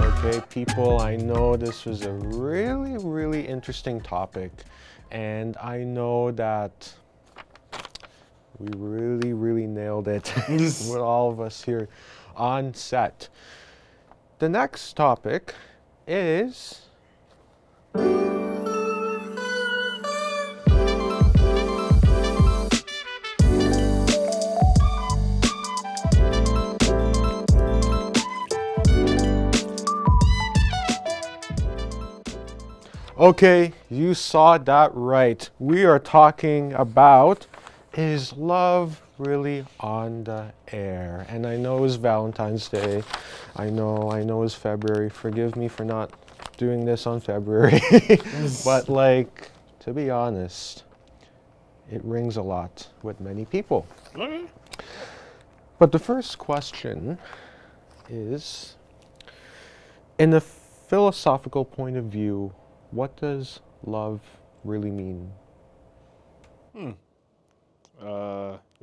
Okay, people, I know this was a really interesting topic, and I know that we really nailed it with all of us here on set. The next topic is okay, you saw that right. We are talking about, is love really on the air? And I know it's Valentine's Day. I know it's February. Forgive me for not doing this on February. But like, to be honest, it rings a lot with many people. But the first question is, in a philosophical point of view, what does love really mean? You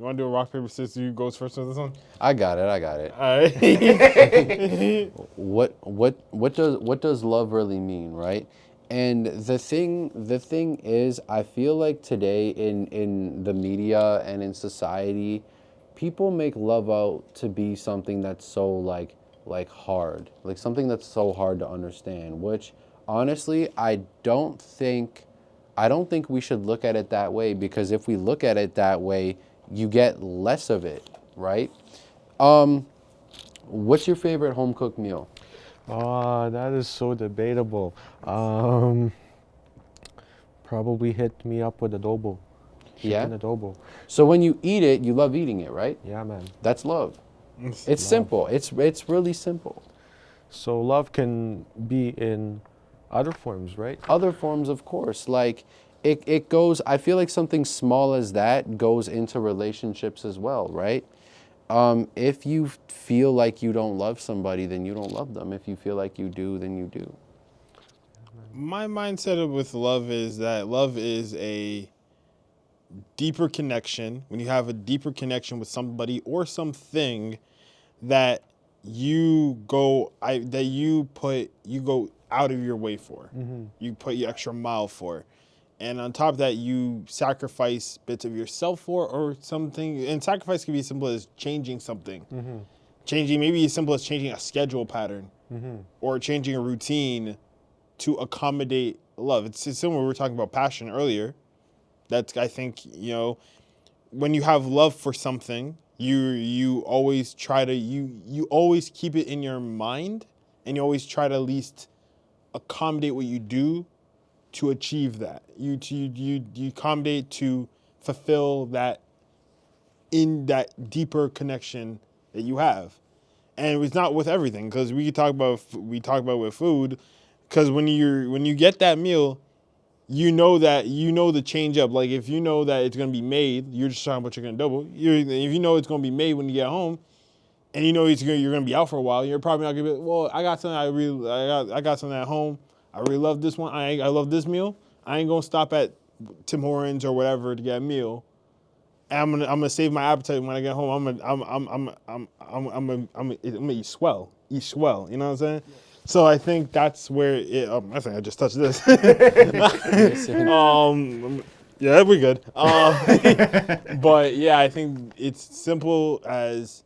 want to do a rock, paper, scissors? You goes first with this one? I got it. All right. What does love really mean, right? And the thing is, I feel like today in the media and in society, people make love out to be something that's so like hard, like something that's so hard to understand, which honestly, I don't think we should look at it that way, because if we look at it that way, you get less of it, right? What's your favorite home cooked meal? That is so debatable. Probably hit me up with adobo. Chicken adobo. So when you eat it, you love eating it, right? Yeah, man. That's love. It's simple. It's really simple. So love can be in other forms, right? Other forms, of course. Like it goes, I feel like something small as that goes into relationships as well, right? If you feel like you don't love somebody, then you don't love them. If you feel like you do, then you do. My mindset with love is that love is a deeper connection. When you have a deeper connection with somebody or something that you go out of your way for. Mm-hmm. You put your extra mile for. And on top of that, you sacrifice bits of yourself for or something. And sacrifice can be as simple as changing something. Mm-hmm. Maybe as simple as changing a schedule pattern, or changing a routine to accommodate love. It's similar, we were talking about passion earlier. That's, I think, when you have love for something, you always try to, you always keep it in your mind, and you always try to at least accommodate what you do to achieve that. You accommodate to fulfill that in that deeper connection that you have. And it's not with everything, because we talk about with food, because when you get that meal, you know the change up. Like if you know that it's gonna be made, you're just talking about chicken and adobo. If you know it's gonna be made when you get home, and you know you're gonna be out for a while, you're probably not gonna be, well, I got something I got something at home. I really love this one. I love this meal. I ain't gonna stop at Tim Hortons or whatever to get a meal. And I'm gonna save my appetite when I get home. I'm gonna eat swell. Eat swell. You know what I'm saying? Yeah. So I think that's where it. I think I just touched this. Yeah, we're good. But yeah, I think it's simple as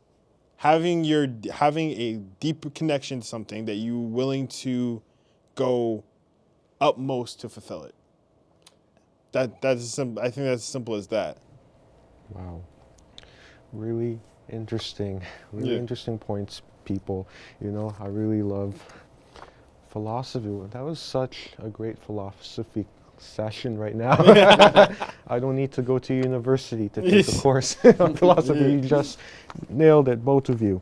having a deeper connection to something that you're willing to go utmost to fulfill it. That's simple. I think that's as simple as that. Wow. Really interesting. Interesting points, people. I really love philosophy. That was such a great philosophy session right now. I don't need to go to university to take a course on philosophy. You just nailed it, both of you.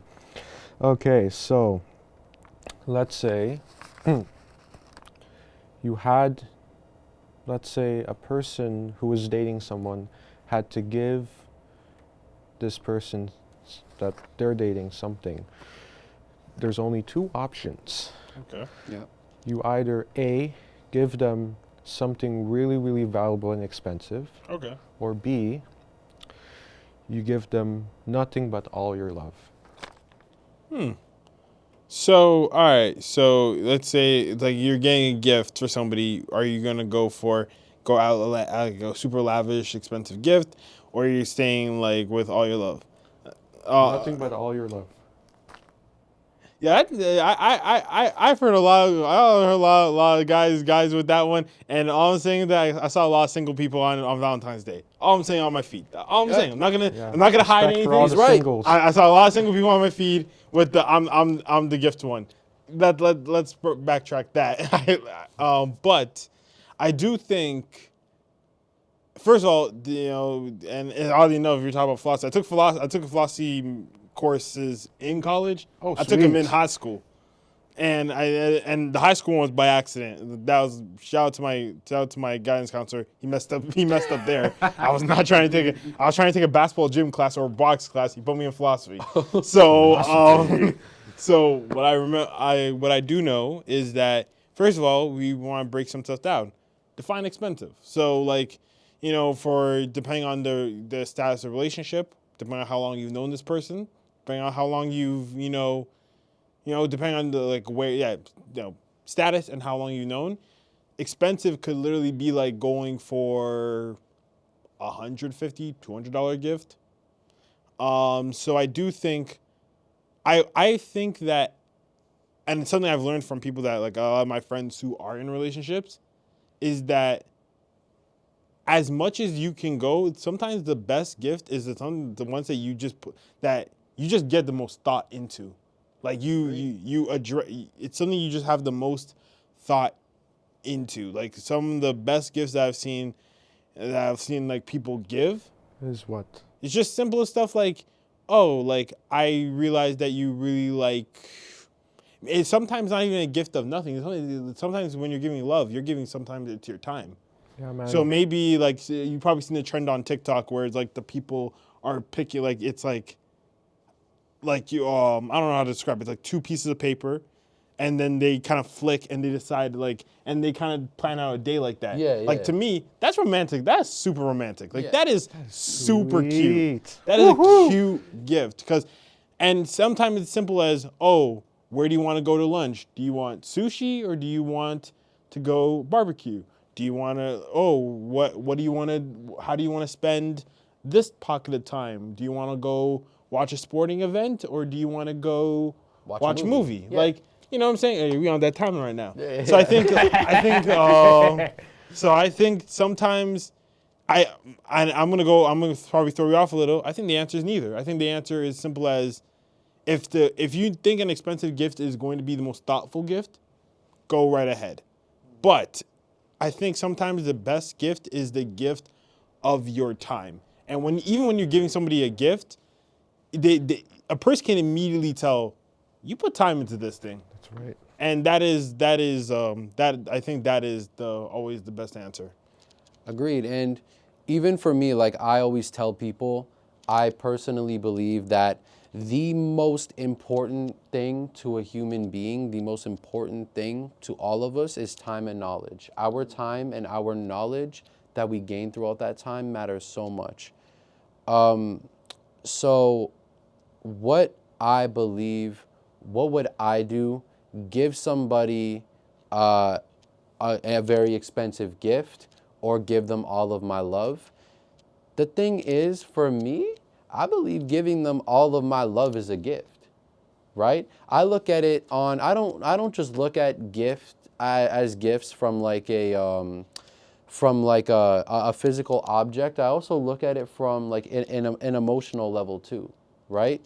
Okay, so let's say you had, let's say a person who was dating someone had to give this person that they're dating something. There's only two options. Okay. Yeah. You either A, give them something really, really valuable and expensive, Okay. or B, you give them nothing but all your love. So, all right. So, let's say like you're getting a gift for somebody. Are you gonna go out like a super lavish, expensive gift, or are you staying like with all your love? Nothing but all your love. Yeah, I've heard a lot of guys with that one, and all I'm saying is that I saw a lot of single people on Valentine's Day. All I'm saying on my feed. All I'm saying, Yeah. I'm not gonna hide Respect for anything. all He's the right. singles. I saw a lot of single people on my feed with the I'm the gift one. Let's backtrack that. But I do think, first of all, and oddly enough, if you're talking about philosophy, I took philosophy courses in college. Oh, I took them in sweet. high school, and the high school one was by accident. That was shout out to my guidance counselor. He messed up. He messed up there. I was not trying to take it. I was trying to take a basketball gym class or a box class. He put me in philosophy. So so what I do know is that first of all, we want to break some stuff down. Define expensive. So like, for depending on the status of the relationship, depending on how long you've known this person, depending on how long you've depending on the like where status and how long you've known, expensive could literally be like going for $150, $200 gift. So I do think I think that, and it's something I've learned from people that like a lot of my friends who are in relationships, is that as much as you can go, sometimes the best gift is the ones that you just get the most thought into. Like you address, it's something you just have the most thought into. Like some of the best gifts that I've seen like people give, Is what? it's just simple stuff like, oh, like I realized that you really like. It's sometimes not even a gift of nothing. Sometimes when you're giving love, you're giving sometimes it's your time. Yeah, man. So maybe like you've probably seen the trend on TikTok where it's like the people are picking like it's like you I don't know how to describe it. It's like two pieces of paper, and then they kind of flick and they decide like and they kind of plan out a day like that. Yeah, Like yeah. to me, that's romantic. That's super romantic. Like Yeah. that is super cute. Sweet. That is a cute gift and sometimes it's simple as, oh, where do you want to go to lunch? Do you want sushi or do you want to go barbecue? Do you want to, what do you want to, how do you want to spend this pocket of time? Do you want to go watch a sporting event or do you want to go watch a movie? Yeah. Like, you know what I'm saying? Hey, we on that time right now. Yeah. So I think sometimes I'm gonna probably throw you off a little. I think the answer is neither. I think the answer is simple as if you think an expensive gift is going to be the most thoughtful gift, go right ahead. But I think sometimes the best gift is the gift of your time. And even when you're giving somebody a gift, a person can immediately tell you put time into this thing. That's right. And that I think that is always the best answer. Agreed. And even for me, like I always tell people, I personally believe that the most important thing to a human being, the most important thing to all of us is time and knowledge. Our time and our knowledge that we gain throughout that time matters so much. So what I believe, what would I do? Give somebody a very expensive gift or give them all of my love? The thing is, for me, I believe giving them all of my love is a gift, right? I look at it I don't just look at gift as gifts from like a physical object. I also look at it from like an emotional level too, right?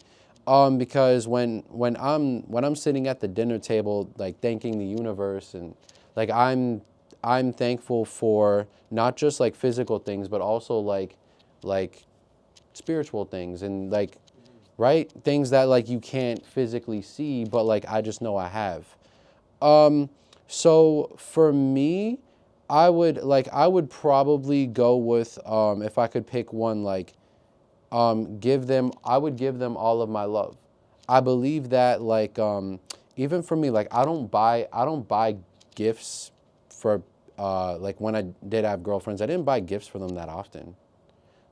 Because when I'm sitting at the dinner table, like thanking the universe and like I'm thankful for not just like physical things, but also like spiritual things and like, right? Things that like you can't physically see, but like I just know I have. So for me, I would probably go with, if I could pick one, like, I would give them all of my love. I believe that like, even for me, like I don't buy gifts for like when I did have girlfriends, I didn't buy gifts for them that often.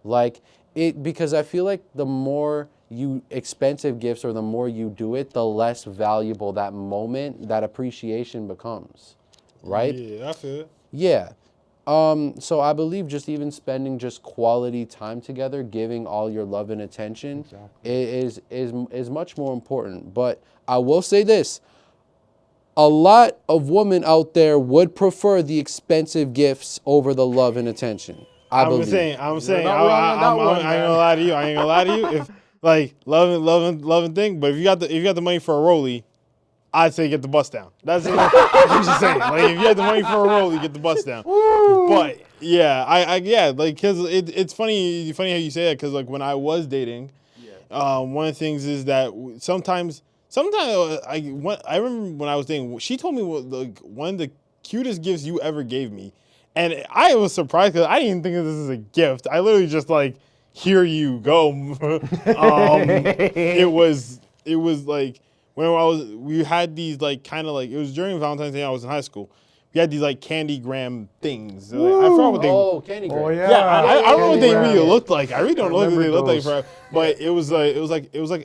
Like because I feel like the more expensive gifts or the more you do it, the less valuable that moment, that appreciation becomes, right? Yeah, I feel it. Yeah. So I believe just even spending just quality time together, giving all your love and attention is much more important. But I will say this, a lot of women out there would prefer the expensive gifts over the love and attention. I believe. I'm saying, not wrong on that one, I ain't gonna lie to you. I ain't gonna lie to you. If like loving thing, but if you got the money for a rollie, I'd say get the bus down. That's it. I'm just saying. Like if you have the money for a rollie, get the bus down. But yeah, like because it's funny how you say that because like when I was dating, one of the things is that sometimes I remember when I was dating, she told me like one of the cutest gifts you ever gave me. And I was surprised because I didn't think of this as a gift. I literally just like, here you go. It was like we had these like kind of like, it was during Valentine's Day. I was in high school. We had these like candy gram things. Like, I forgot what they. Candy grams. Oh yeah. Yeah, I don't know what they Candy really grams. looked like. I really don't know what they looked like, those. but it was like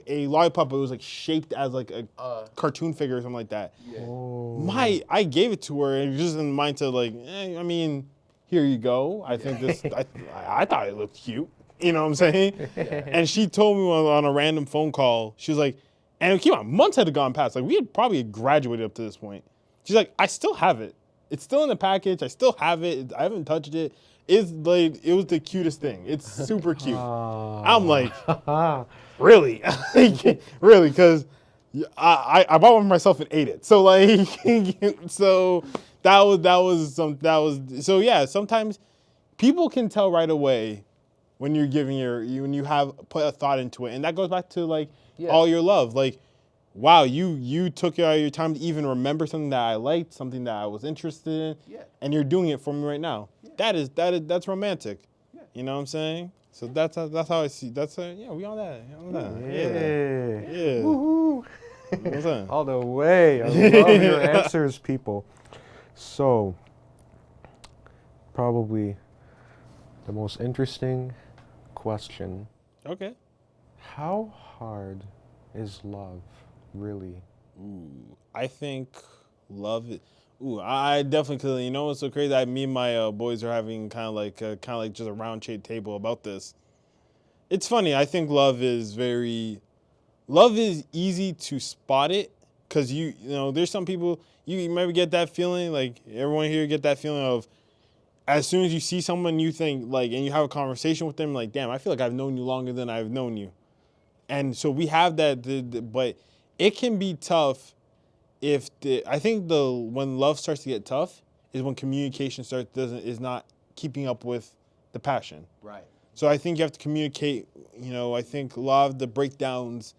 a lollipop. But it was like shaped as like a cartoon figure or something like that. Oh. I gave it to her and just in mind to like, I mean, here you go. I think this. I thought it looked cute. You know what I'm saying? And she told me on a random phone call. She was like, and keep on, months had gone past. Like we had probably graduated up to this point. She's like, I still have it. It's still in the package. I still have it. I haven't touched it. It's like it was the cutest thing. It's super cute. I'm like, really, really, because I bought one for myself and ate it. So like, so that was so yeah. Sometimes people can tell right away when you're giving when you have put a thought into it, and that goes back to like all your love, like. Wow, you took your time to even remember something that I liked, something that I was interested in, and you're doing it for me right now. Yeah. That's romantic. Yeah. You know what I'm saying? So that's how I see. We on that. Yeah. Woohoo. What's that? All the way. I love your answers, people. So, probably the most interesting question. Okay. How hard is love? Really? I think love. I definitely could. You know what's so crazy? Me and my boys are having kind of like just a round table about this. It's funny. I think love is easy to spot it because you know there's some people you maybe get that feeling like everyone here get that feeling of as soon as you see someone you think like and you have a conversation with them like damn I feel like I've known you longer than I've known you, and so we have that but. It can be tough I think when love starts to get tough is when communication is not keeping up with the passion. Right. So I think you have to communicate, you know, I think a lot of the breakdowns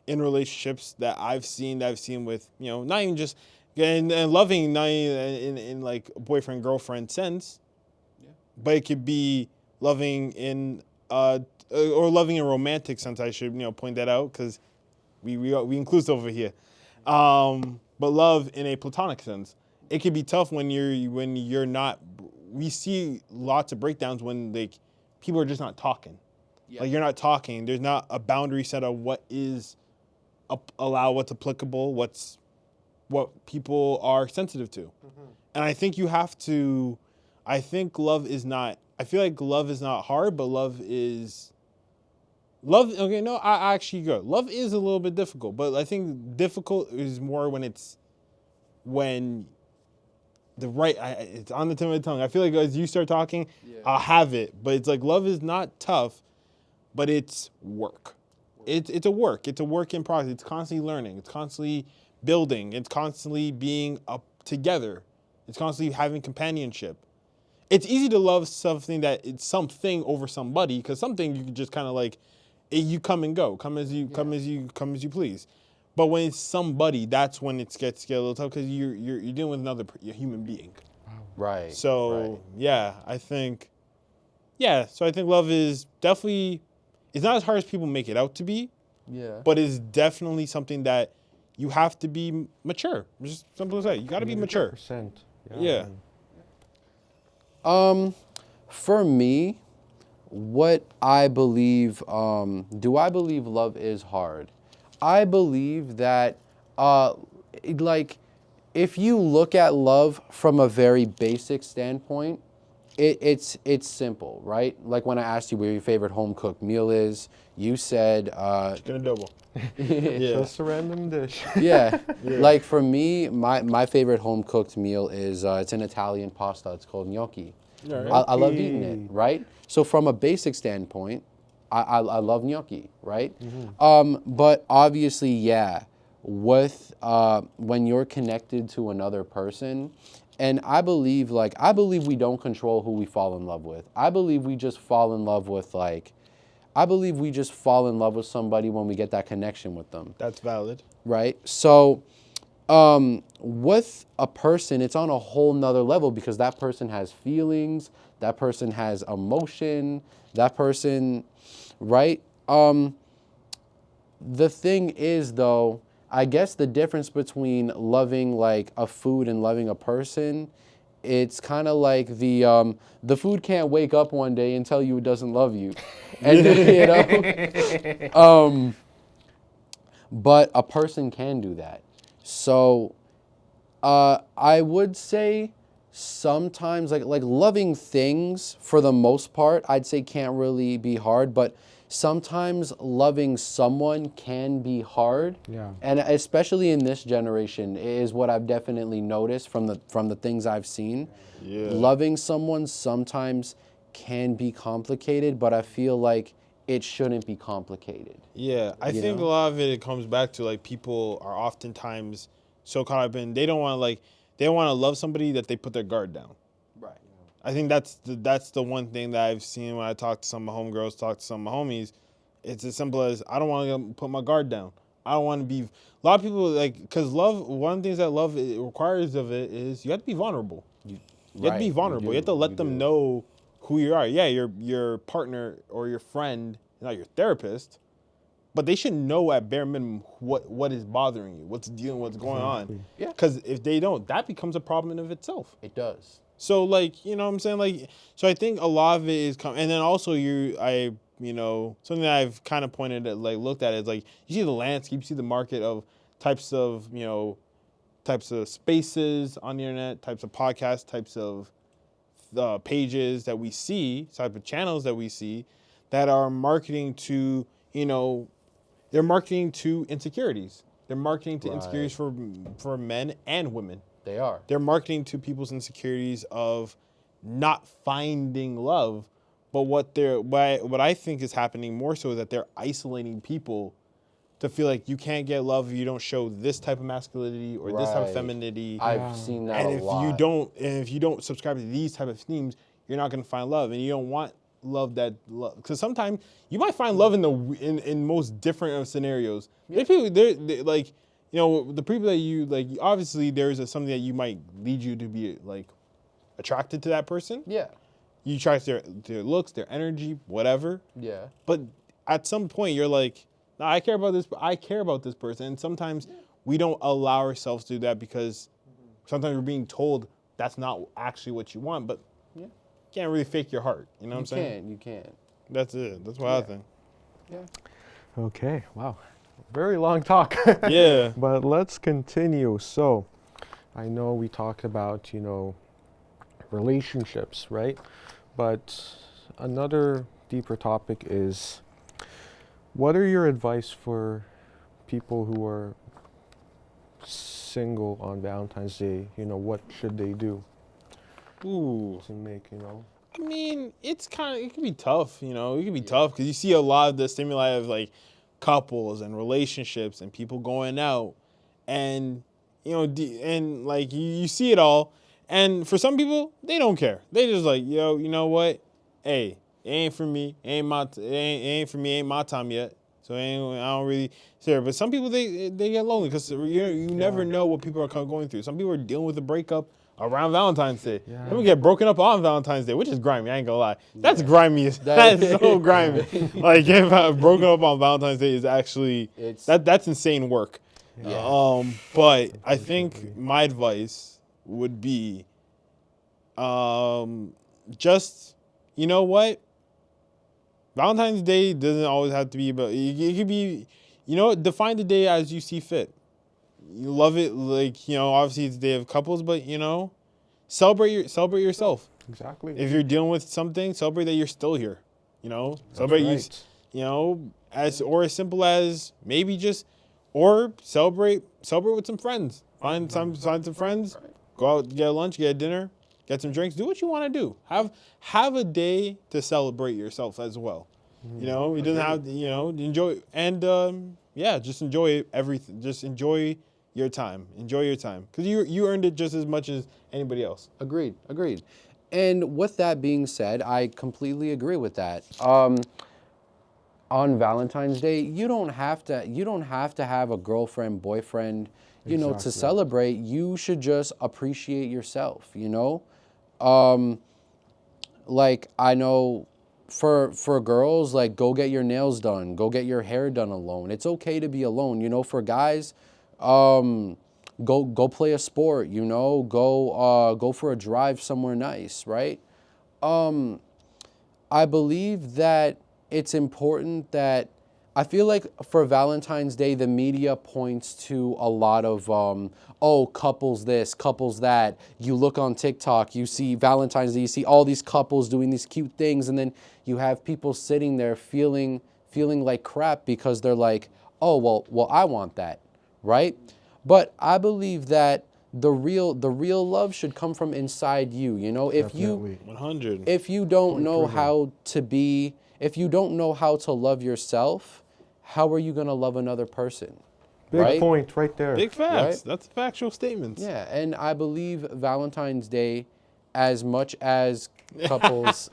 in relationships that I've seen with, you know, not even just and loving not in like a boyfriend girlfriend sense, but it could be loving in or loving in a romantic sense. I should, you know, point that out because we inclusive over here, but love in a platonic sense, it can be tough when you're not. We see lots of breakdowns when like people are just not talking. Yeah. Like you're not talking. There's not a boundary set of what is what's applicable, what people are sensitive to, and I think you have to. I think love is not. I feel like love is not hard, but love is. Love, okay, no, I actually go. Love is a little bit difficult, but I think difficult is more when it's it's on the tip of the tongue. I feel like as you start talking, I'll have it, but it's like love is not tough, but it's work. It's a work. It's a work in progress. It's constantly learning. It's constantly building. It's constantly being up together. It's constantly having companionship. It's easy to love something that it's something over somebody because something you can just kind of like. You come and go, come as you please. But when it's somebody, that's when it gets a little tough because you're dealing with another human being. Right. So I think love is definitely it's not as hard as people make it out to be. Yeah. But it's definitely something that you have to be mature. Just simple as that. You got to be mature. 100%. Yeah. Man. For me, what I believe, do I believe love is hard? I believe that, like, if you look at love from a very basic standpoint, it's simple, right? Like when I asked you where your favorite home cooked meal is, you said, Chicken and double. Just a random dish. yeah. Like for me, my favorite home cooked meal is it's an Italian pasta. It's called gnocchi. I love eating it, right? So from a basic standpoint, I love gnocchi, right? But obviously, yeah, with when you're connected to another person, and I believe we don't control who we fall in love with. I believe we just fall in love with somebody when we get that connection with them. That's valid. Right? So with a person, it's on a whole nother level because that person has feelings, that person has emotion, that person, right? The thing is, though, I guess the difference between loving like a food and loving a person, it's kind of like the food can't wake up one day and tell you it doesn't love you, and you know, but a person can do that. So I would say sometimes like loving things for the most part, I'd say can't really be hard, but sometimes loving someone can be hard. Yeah. And especially in this generation is what I've definitely noticed from the things I've seen. Yeah. Loving someone sometimes can be complicated, but I feel like it shouldn't be complicated. Yeah, I think a lot of it comes back to like people are oftentimes so caught up in they don't want to love somebody that they put their guard down. Right. I think that's the one thing that I've seen when I talk to some of my homegirls, talk to some of my homies. It's as simple as I don't want to put my guard down. I don't want to be. A lot of people because love. One of the things that love requires of it is you have to be vulnerable. You have to be vulnerable. You have to let them know who you are. Yeah, your partner or your friend, not your therapist, but they should know at bare minimum what is bothering you, what's going on. Yeah. Because if they don't, that becomes a problem in of itself. It does. So like, you know what I'm saying? Like, so I think a lot of it is and then also something that I've kind of pointed at, like looked at is like, you see the landscape, you see the market of types of spaces on the internet, types of podcasts, types of pages that we see, type of channels that we see that are marketing to, they're marketing to insecurities. They're marketing to insecurities for men and women. They are. They're marketing to people's insecurities of not finding love. But what I think is happening more so is that they're isolating people to feel like you can't get love if you don't show this type of masculinity or this type of femininity. I've seen that a lot. And if you don't subscribe to these type of themes, you're not going to find love. And you don't want love because sometimes you might find love in most different of scenarios. Yeah. There's people they're like, the people that you like, obviously there's something that you might lead you to be like attracted to that person. Yeah. You try their looks, their energy, whatever. Yeah. But at some point you're like, no, I care about this person. And sometimes we don't allow ourselves to do that because sometimes we're being told that's not actually what you want, but you can't really fake your heart. You know what I'm saying? You can. That's it. That's what I think. Yeah. Okay, wow. Very long talk. Yeah. But let's continue. So, I know we talked about, relationships, right? But another deeper topic is, what are your advice for people who are single on Valentine's Day? What should they do? Ooh. To make, I mean, it can be tough, it can be tough because you see a lot of the stimuli of like couples and relationships and people going out and, and like you see it all. And for some people, they don't care. They just like, you know what? Hey, it ain't for me. It ain't my time yet. So I don't really care. But some people, they get lonely because you never know what people are going through. Some people are dealing with a breakup around Valentine's Day. Yeah. Some people get broken up on Valentine's Day, which is grimy. I ain't gonna lie. That's grimy. That's so grimy. Like, if broken up on Valentine's Day is actually, that's insane work. Yeah. But I think my advice would be, just, you know what? Valentine's Day doesn't always have to be about, it could be, define the day as you see fit. You love it, like, obviously it's the day of couples, but, celebrate yourself. Exactly. If you're dealing with something, celebrate that you're still here. Celebrate right. as simple as maybe just, or celebrate with some friends. Find some friends, go out, get a lunch, get a dinner, get some drinks, do what you want to do. Have a day to celebrate yourself as well. It doesn't have to, enjoy, and just enjoy everything. Just enjoy your time. Enjoy your time, because you earned it just as much as anybody else. Agreed. And with that being said, I completely agree with that. On Valentine's Day, you don't have to have a girlfriend, boyfriend, to Exactly. celebrate. You should just appreciate yourself, like, I know for girls, like, go get your nails done, go get your hair done alone. It's okay to be alone. For guys, go play a sport, go for a drive somewhere nice, right? I believe that it's important that, I feel like for Valentine's Day, the media points to a lot of, couples this, couples that. You look on TikTok, you see Valentine's Day, you see all these couples doing these cute things, and then you have people sitting there feeling like crap because they're like, oh, well, I want that, right? But I believe that the real love should come from inside you. If Definitely. 100. if you don't know how to love yourself, how are you going to love another person? Big right? point right there. Big facts. Right? That's factual statements. Yeah, and I believe Valentine's Day, as much as couples,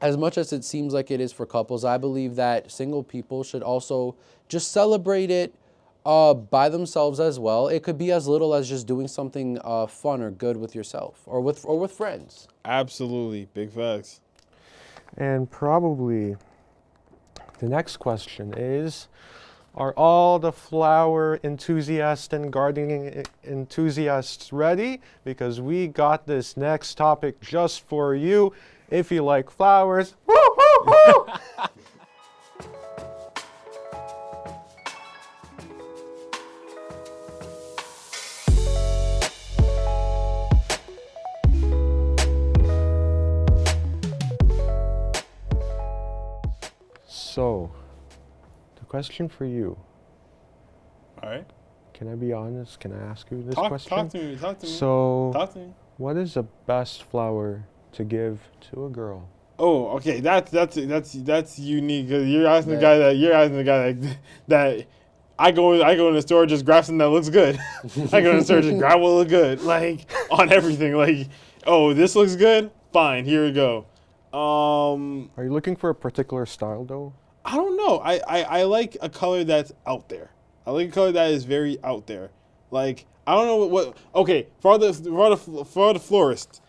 as much as it seems like it is for couples, I believe that single people should also just celebrate it by themselves as well. It could be as little as just doing something fun or good with yourself or with friends. Absolutely. Big facts. And probably the next question is, are all the flower enthusiasts and gardening enthusiasts ready? Because we got this next topic just for you. If you like flowers, woo, woo, woo! So, the question for you. All right. Can I be honest? Can I ask you this Talk question? to me. So, Talk to me. what is the best flower to give to a girl? Oh, okay. That's unique, because you're asking the guy that I go in the store, just grab something that looks good. I go in the store, just grab what looks good, like on everything. Like, oh, this looks good. Fine, here we go. Are you looking for a particular style though? I don't know. I like a color that's out there. I like a color that is very out there. Like, I don't know what. Okay, for the florist,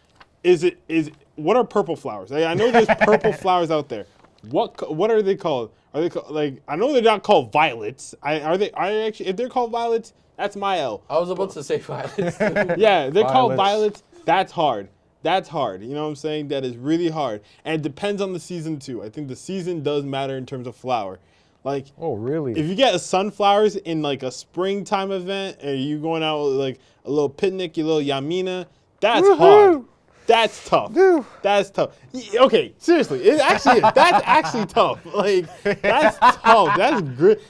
what are purple flowers? Like, I know there's purple flowers out there. What are they called? Are they like? I know they're not called violets. Are they actually? If they're called violets, that's my L. I was about to say violets. Yeah, they're called Violets. violets. That's hard. That's hard. You know what I'm saying? That is really hard. And it depends on the season too. I think the season does matter in terms of flower. Like, Oh, really? if you get sunflowers in like a springtime event, and you going out with like a little picnic, your little yamina, that's hard. That's tough. Woo. That's tough. Okay, seriously, it actually is. That's actually tough. Like, that's tough.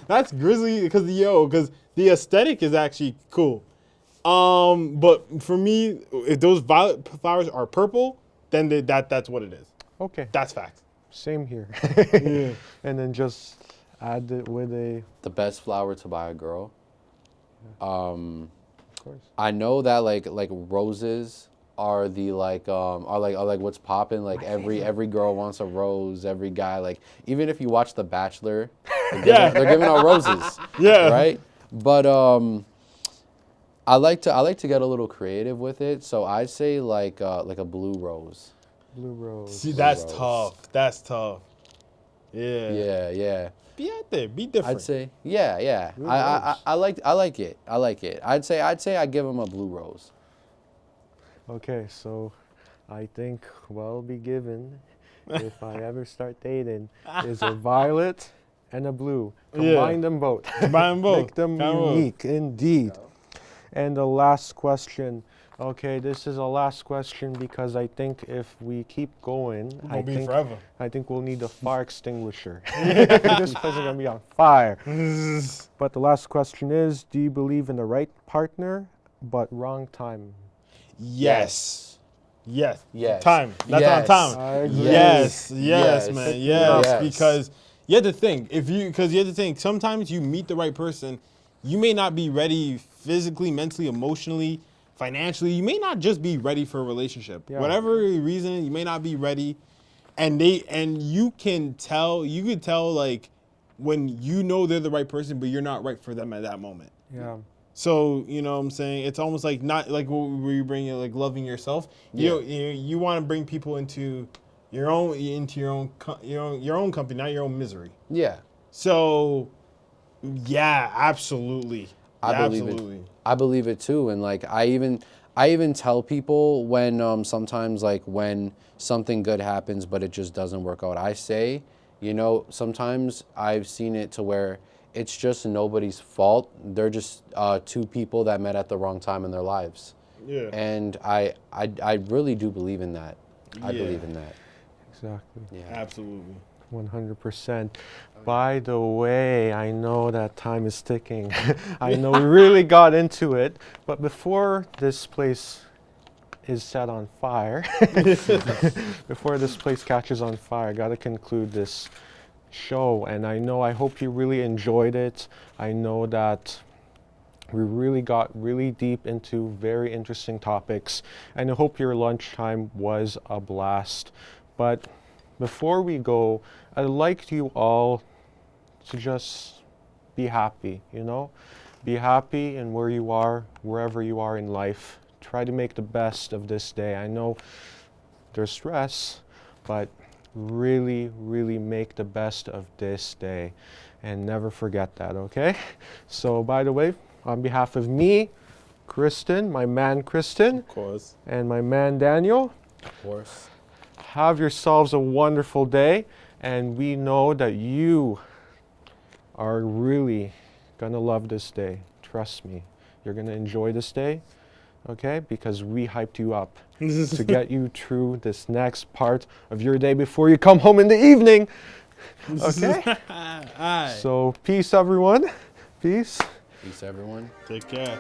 That's grizzly because the aesthetic is actually cool. But for me, if those violet flowers are purple, then that's what it is. Okay. That's fact. Same here. Yeah. And then just add it with a. The best flower to buy a girl. Of course. I know that like roses are the are like what's popping. Like every girl wants a rose. Every guy, like, even if you watch The Bachelor, they're giving out roses. Yeah. Right. But I like to get a little creative with it. So I'd say like a blue rose. Blue rose. See, that's Rose. tough. That's tough. Yeah. Yeah. be out there, be different. I'd say, yeah. Blue I rose. I like it. I like it. I'd say I give him a blue rose. Okay, so I think what I'll be given if I ever start dating is a violet and a blue. Combine them both. Combine them both. Make them Combine them both. unique, indeed. And the last question. Okay, this is a last question because I think if we keep going, Gonna be forever. I think we'll need a fire extinguisher. This place is gonna be on fire. But the last question is: do you believe in the right partner but wrong time? Yes. Yes. Yes. Time. That's Yes. on time. I agree. Yes. Yes, Yes. man. Yes. Yes. Because you have to think. Because you have to think. Sometimes you meet the right person, you may not be ready physically, mentally, emotionally, financially. You may not just be ready for a relationship. Yeah. Whatever reason, you may not be ready, and you could tell like when you know they're the right person, but you're not right for them at that moment. Yeah. So, you know what I'm saying? It's almost like not like what we bring in, like loving yourself. You want to bring people into your own company, not your own misery. Yeah. So, yeah, absolutely. I Yeah, believe absolutely. it. I believe it too, and like I even tell people when sometimes like when something good happens but it just doesn't work out. I say, sometimes I've seen it to where it's just nobody's fault. They're just two people that met at the wrong time in their lives. Yeah. And I really do believe in that. I Yeah. believe in that. Exactly. Yeah. Absolutely. 100%. By the way, I know that time is ticking. I know we really got into it, but before this place is set on fire, before this place catches on fire, I got to conclude this show. And I hope you really enjoyed it. I know that we really got really deep into very interesting topics, and I hope your lunchtime was a blast. But before we go, I'd like you all to just be happy, Be happy in where you are, wherever you are in life. Try to make the best of this day. I know there's stress, but really, really make the best of this day. And never forget that, okay? So, by the way, on behalf of me, Christon, my man Christon, Of course. and my man Daniel, Of course. have yourselves a wonderful day. And we know that you are really gonna love this day. Trust me. You're gonna enjoy this day, okay? Because we hyped you up to get you through this next part of your day before you come home in the evening. Okay? All right. So, peace, everyone. Peace. Peace, everyone. Take care.